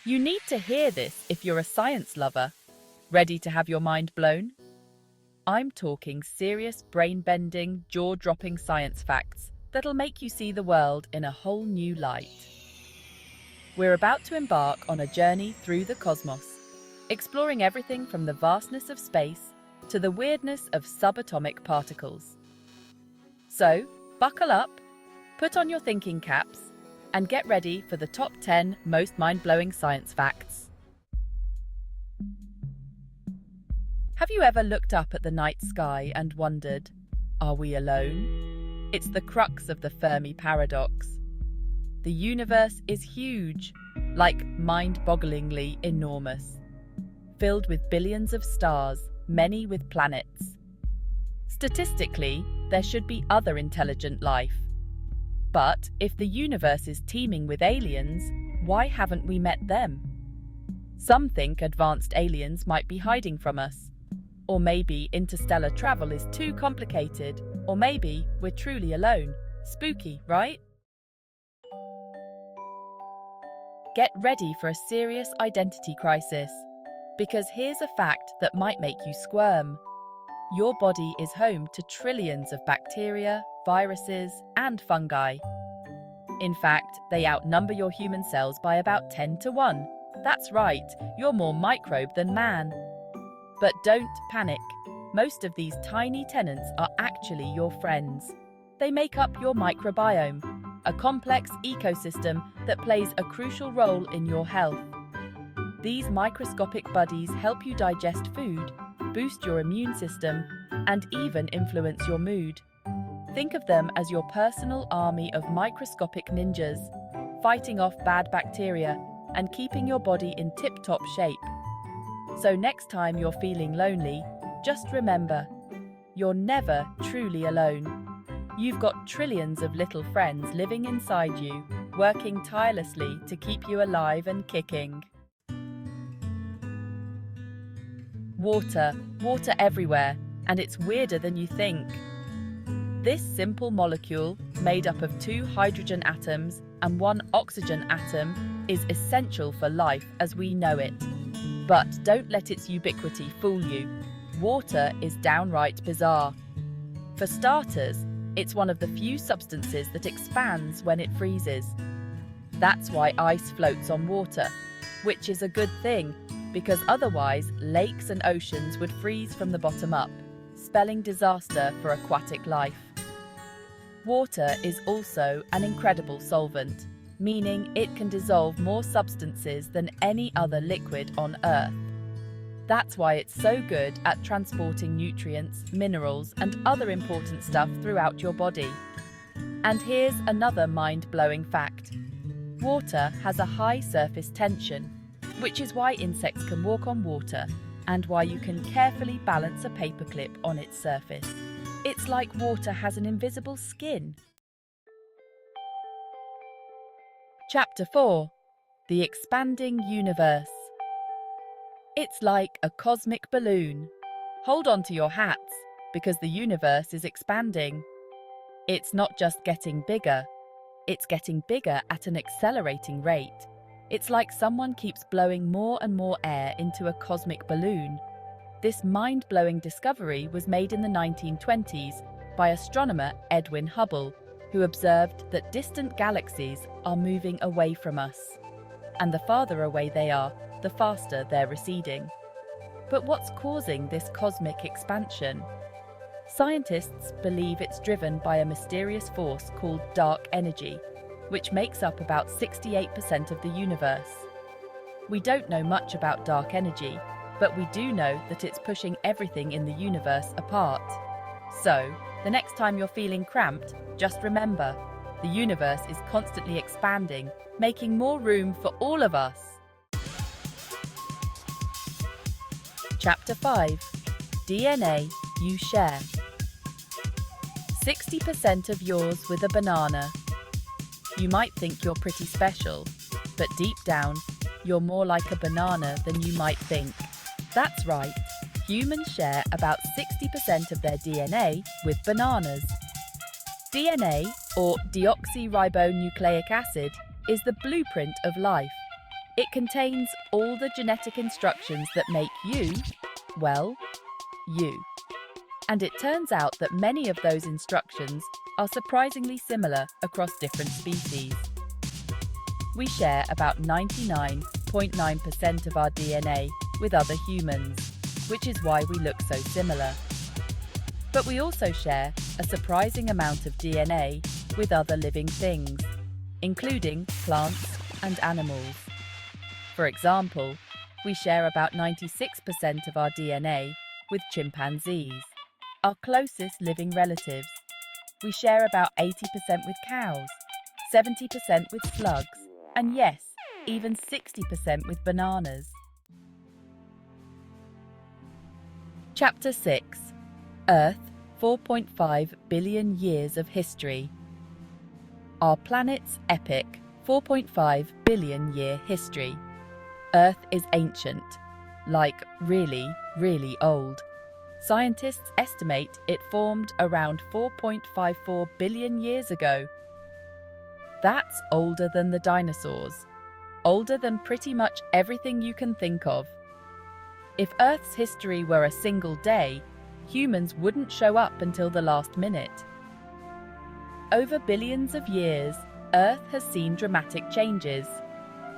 You need to hear this if you're a science lover. Ready to have your mind blown? I'm talking serious brain-bending, jaw-dropping science facts that'll make you see the world in a whole new light. We're about to embark on a journey through the cosmos, exploring everything from the vastness of space to the weirdness of subatomic particles. So, buckle up, put on your thinking caps, and get ready for the top 10 most mind-blowing science facts. Have you ever looked up at the night sky and wondered, are we alone? It's the crux of the Fermi paradox. The universe is huge, like mind-bogglingly enormous, filled with billions of stars, many with planets. Statistically, there should be other intelligent life. But if the universe is teeming with aliens, why haven't we met them? Some think advanced aliens might be hiding from us. Or maybe interstellar travel is too complicated. Or maybe we're truly alone. Spooky, right? Get ready for a serious identity crisis. Because here's a fact that might make you squirm. Your body is home to trillions of bacteria, viruses, and fungi. In fact, they outnumber your human cells by about 10 to 1. That's right, you're more microbe than man. But don't panic. Most of these tiny tenants are actually your friends. They make up your microbiome, a complex ecosystem that plays a crucial role in your health. These microscopic buddies help you digest food, boost your immune system, and even influence your mood. Think of them as your personal army of microscopic ninjas, fighting off bad bacteria and keeping your body in tip-top shape. So next time you're feeling lonely, just remember, you're never truly alone. You've got trillions of little friends living inside you, working tirelessly to keep you alive and kicking. Water everywhere, and it's weirder than you think. This simple molecule, made up of 2 hydrogen atoms and 1 oxygen atom, is essential for life as we know it. But don't let its ubiquity fool you. Water is downright bizarre. For starters, it's one of the few substances that expands when it freezes. That's why ice floats on water, which is a good thing, because otherwise lakes and oceans would freeze from the bottom up, spelling disaster for aquatic life. Water is also an incredible solvent, meaning it can dissolve more substances than any other liquid on Earth. That's why it's so good at transporting nutrients, minerals, and other important stuff throughout your body. And here's another mind-blowing fact. Water has a high surface tension, which is why insects can walk on water and why you can carefully balance a paperclip on its surface. It's like water has an invisible skin. Chapter 4. The Expanding Universe. It's like a cosmic balloon. Hold on to your hats, because the universe is expanding. It's not just getting bigger, it's getting bigger at an accelerating rate. It's like someone keeps blowing more and more air into a cosmic balloon. This mind-blowing discovery was made in the 1920s by astronomer Edwin Hubble, who observed that distant galaxies are moving away from us. And the farther away they are, the faster they're receding. But what's causing this cosmic expansion? Scientists believe it's driven by a mysterious force called dark energy, which makes up about 68% of the universe. We don't know much about dark energy, but we do know that it's pushing everything in the universe apart. So, the next time you're feeling cramped, just remember, the universe is constantly expanding, making more room for all of us. Chapter 5. DNA you share. 60% of yours with a banana. You might think you're pretty special, but deep down, you're more like a banana than you might think. That's right, humans share about 60% of their DNA with bananas. DNA, or deoxyribonucleic acid, is the blueprint of life. It contains all the genetic instructions that make you, well, you. And it turns out that many of those instructions are surprisingly similar across different species. We share about 99.9% of our DNA with other humans, which is why we look so similar. But we also share a surprising amount of DNA with other living things, including plants and animals. For example, we share about 96% of our DNA with chimpanzees, our closest living relatives. We share about 80% with cows, 70% with slugs, and yes, even 60% with bananas. Chapter 6. Earth, 4.5 billion years of history. Our planet's epic 4.5 billion year history. Earth is ancient, like really, really old. Scientists estimate it formed around 4.54 billion years ago. That's older than the dinosaurs, older than pretty much everything you can think of. If Earth's history were a single day, humans wouldn't show up until the last minute. Over billions of years, Earth has seen dramatic changes: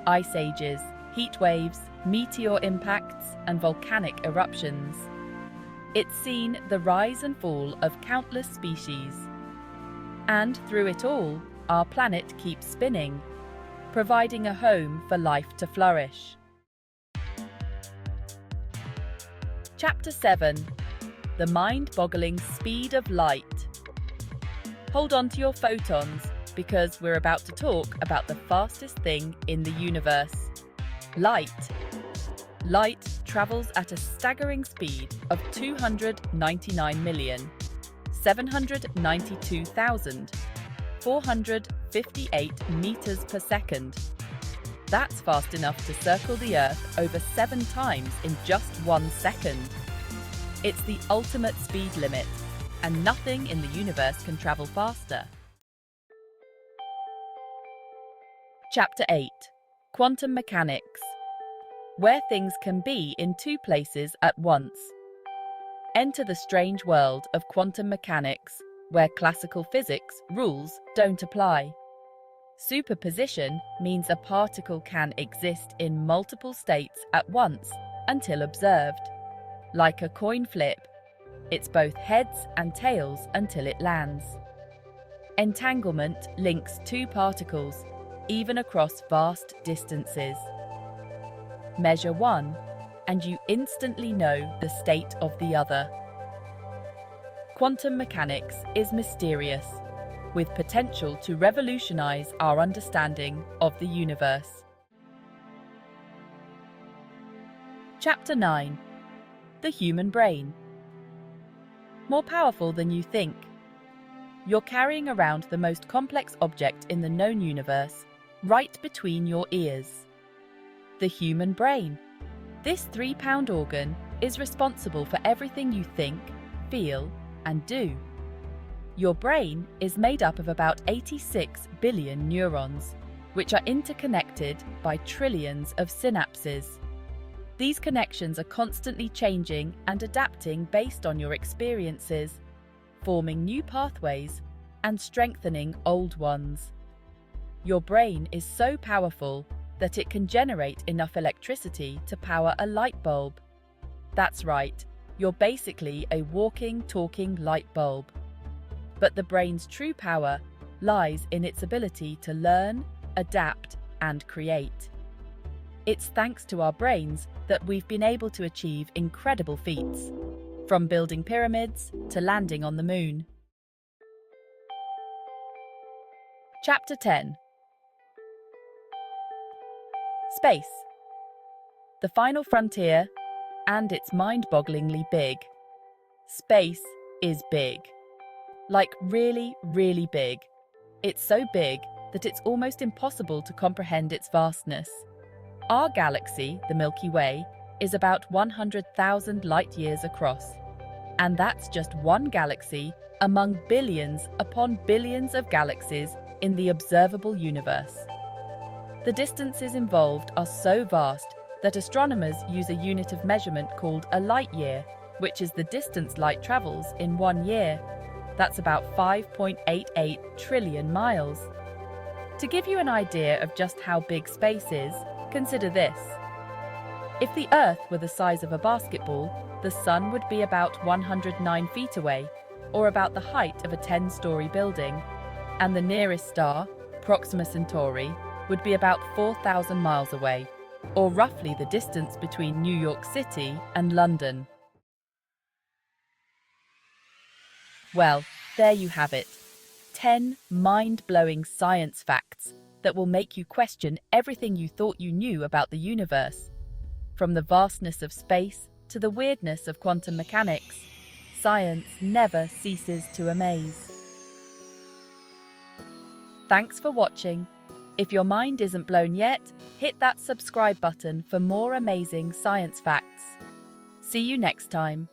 ice ages, heat waves, meteor impacts, and volcanic eruptions. It's seen the rise and fall of countless species. And through it all, our planet keeps spinning, providing a home for life to flourish. Chapter 7. The mind-boggling speed of light. Hold on to your photons, because we're about to talk about the fastest thing in the universe: light. Light travels at a staggering speed of 299,792,458 meters per second. That's fast enough to circle the Earth over 7 times in just 1 second. It's the ultimate speed limit, and nothing in the universe can travel faster. Chapter 8. Quantum Mechanics. Where things can be in 2 places at once. Enter the strange world of quantum mechanics, where classical physics rules don't apply. Superposition means a particle can exist in multiple states at once until observed. Like a coin flip, it's both heads and tails until it lands. Entanglement links 2 particles, even across vast distances. Measure one, and you instantly know the state of the other. Quantum mechanics is mysterious, with potential to revolutionize our understanding of the universe. Chapter 9. The human brain. More powerful than you think. You're carrying around the most complex object in the known universe, right between your ears. The human brain. This 3-pound organ is responsible for everything you think, feel, and do. Your brain is made up of about 86 billion neurons, which are interconnected by trillions of synapses. These connections are constantly changing and adapting based on your experiences, forming new pathways and strengthening old ones. Your brain is so powerful that it can generate enough electricity to power a light bulb. That's right, you're basically a walking, talking light bulb. But the brain's true power lies in its ability to learn, adapt, and create. It's thanks to our brains that we've been able to achieve incredible feats, from building pyramids to landing on the moon. Chapter 10. Space. The final frontier, and it's mind-bogglingly big. Space is big. Like really, really big. It's so big that it's almost impossible to comprehend its vastness. Our galaxy, the Milky Way, is about 100,000 light-years across. And that's just one galaxy among billions upon billions of galaxies in the observable universe. The distances involved are so vast that astronomers use a unit of measurement called a light year, which is the distance light travels in 1 year. That's about 5.88 trillion miles. To give you an idea of just how big space is, consider this. If the Earth were the size of a basketball, the Sun would be about 109 feet away, or about the height of a 10-story building, and the nearest star, Proxima Centauri, would be about 4,000 miles away, or roughly the distance between New York City and London. Well, there you have it. 10 mind-blowing science facts that will make you question everything you thought you knew about the universe. From the vastness of space to the weirdness of quantum mechanics, science never ceases to amaze. Thanks for watching. If your mind isn't blown yet, hit that subscribe button for more amazing science facts. See you next time.